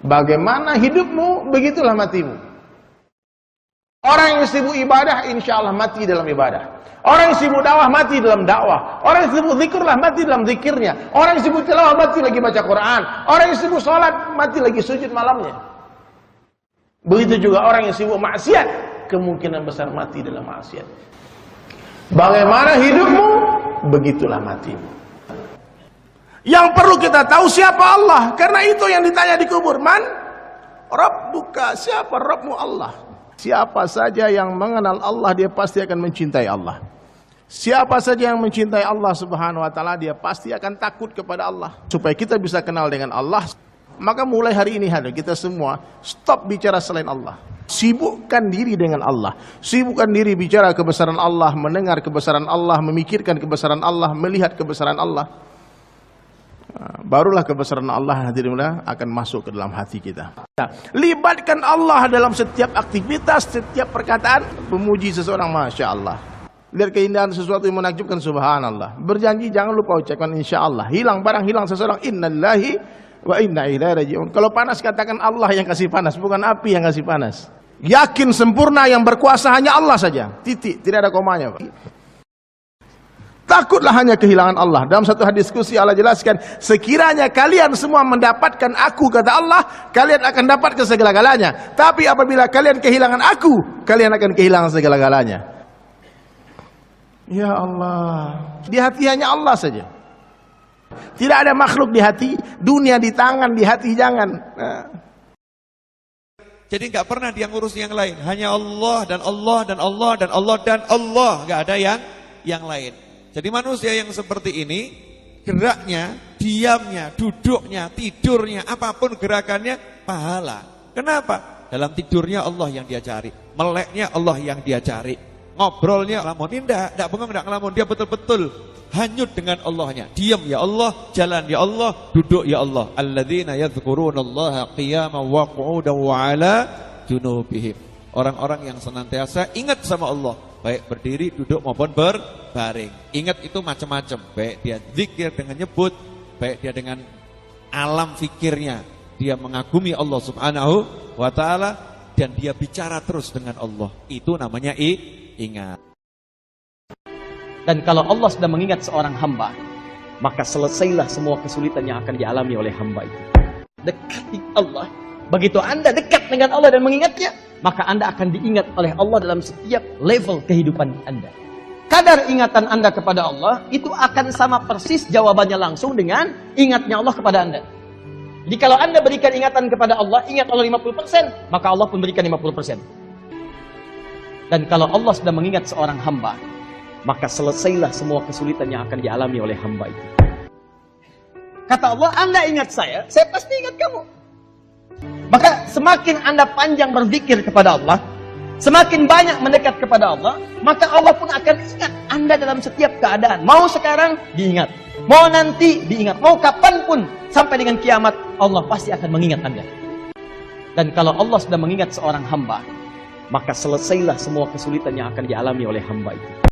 Bagaimana hidupmu, begitulah matimu. Orang yang sibuk ibadah, insya Allah mati dalam ibadah. Orang yang sibuk dakwah, mati dalam dakwah. Orang yang sibuk zikrlah, mati dalam zikirnya. Orang yang sibuk tilawah, mati lagi baca Quran. Orang yang sibuk sholat, mati lagi sujud malamnya. Begitu juga orang yang sibuk maksiat, kemungkinan besar mati dalam maksiat. Bagaimana hidupmu, begitulah matimu. Yang perlu kita tahu siapa Allah, karena itu yang ditanya di kubur. Man Rabbuka, siapa Rabbmu? Allah. Siapa saja yang mengenal Allah, dia pasti akan mencintai Allah. Siapa saja yang mencintai Allah subhanahu wa ta'ala, dia pasti akan takut kepada Allah. Supaya kita bisa kenal dengan Allah, maka mulai hari ini kita semua stop bicara selain Allah. Sibukkan diri dengan Allah. Sibukkan diri bicara kebesaran Allah, mendengar kebesaran Allah, memikirkan kebesaran Allah, melihat kebesaran Allah. Barulah kebesaran Allah akan masuk ke dalam hati kita. Libatkan Allah dalam setiap aktivitas, setiap perkataan. Memuji seseorang, Masya Allah. Lihat keindahan sesuatu yang menakjubkan, Subhanallah. Berjanji jangan lupa ucapkan Insya Allah. Hilang barang hilang seseorang, Innalillahi wa inna ilaihi raji'un. Kalau panas katakan Allah yang kasih panas, bukan api yang kasih panas. Yakin sempurna yang berkuasa hanya Allah saja. Titik, tidak ada komanya, Pak. Takutlah hanya kehilangan Allah. Dalam satu hadis qudsi Allah jelaskan, sekiranya kalian semua mendapatkan aku, kata Allah, kalian akan dapat ke segala-galanya. Tapi apabila kalian kehilangan aku, kalian akan kehilangan segala-galanya. Ya Allah, di hati hanya Allah saja. Tidak ada makhluk di hati, dunia di tangan, di hati jangan. Jadi nggak pernah dia ngurus yang lain, hanya Allah dan Allah dan Allah dan Allah dan Allah, nggak ada yang lain. Jadi manusia yang seperti ini, geraknya, diamnya, duduknya, tidurnya, apapun gerakannya, pahala. Kenapa? Dalam tidurnya Allah yang dia cari, meleknya Allah yang dia cari, ngobrolnya ngelamun, tidak bengong, tidak ngelamun, dia betul-betul hanyut dengan Allahnya. Diam ya Allah, jalan ya Allah, duduk ya Allah. Alladzina yadhkurunallaha qiyaman wa qu'udan wa 'ala junubihim. Orang-orang yang senantiasa ingat sama Allah, baik berdiri, duduk maupun berbaring. Ingat itu macam-macam, baik dia zikir dengan nyebut, baik dia dengan alam fikirnya, dia mengagumi Allah subhanahu wa ta'ala, dan dia bicara terus dengan Allah. Itu namanya ingat. Dan kalau Allah sudah mengingat seorang hamba, maka selesailah semua kesulitan yang akan dialami oleh hamba itu. Dekati Allah. Begitu Anda dekat dengan Allah dan mengingatnya, maka Anda akan diingat oleh Allah dalam setiap level kehidupan Anda. Kadar ingatan Anda kepada Allah, itu akan sama persis jawabannya langsung dengan ingatnya Allah kepada Anda. Jadi kalau Anda berikan ingatan kepada Allah, ingat Allah 50%, maka Allah pun berikan 50%. Dan kalau Allah sudah mengingat seorang hamba, maka selesailah semua kesulitan yang akan dialami oleh hamba itu. Kata Allah, Anda ingat saya pasti ingat kamu. Maka semakin Anda panjang berzikir kepada Allah, semakin banyak mendekat kepada Allah, maka Allah pun akan ingat Anda dalam setiap keadaan. Mau sekarang, diingat. Mau nanti, diingat. Mau kapanpun, sampai dengan kiamat, Allah pasti akan mengingat Anda. Dan kalau Allah sudah mengingat seorang hamba, maka selesailah semua kesulitan yang akan dialami oleh hamba itu.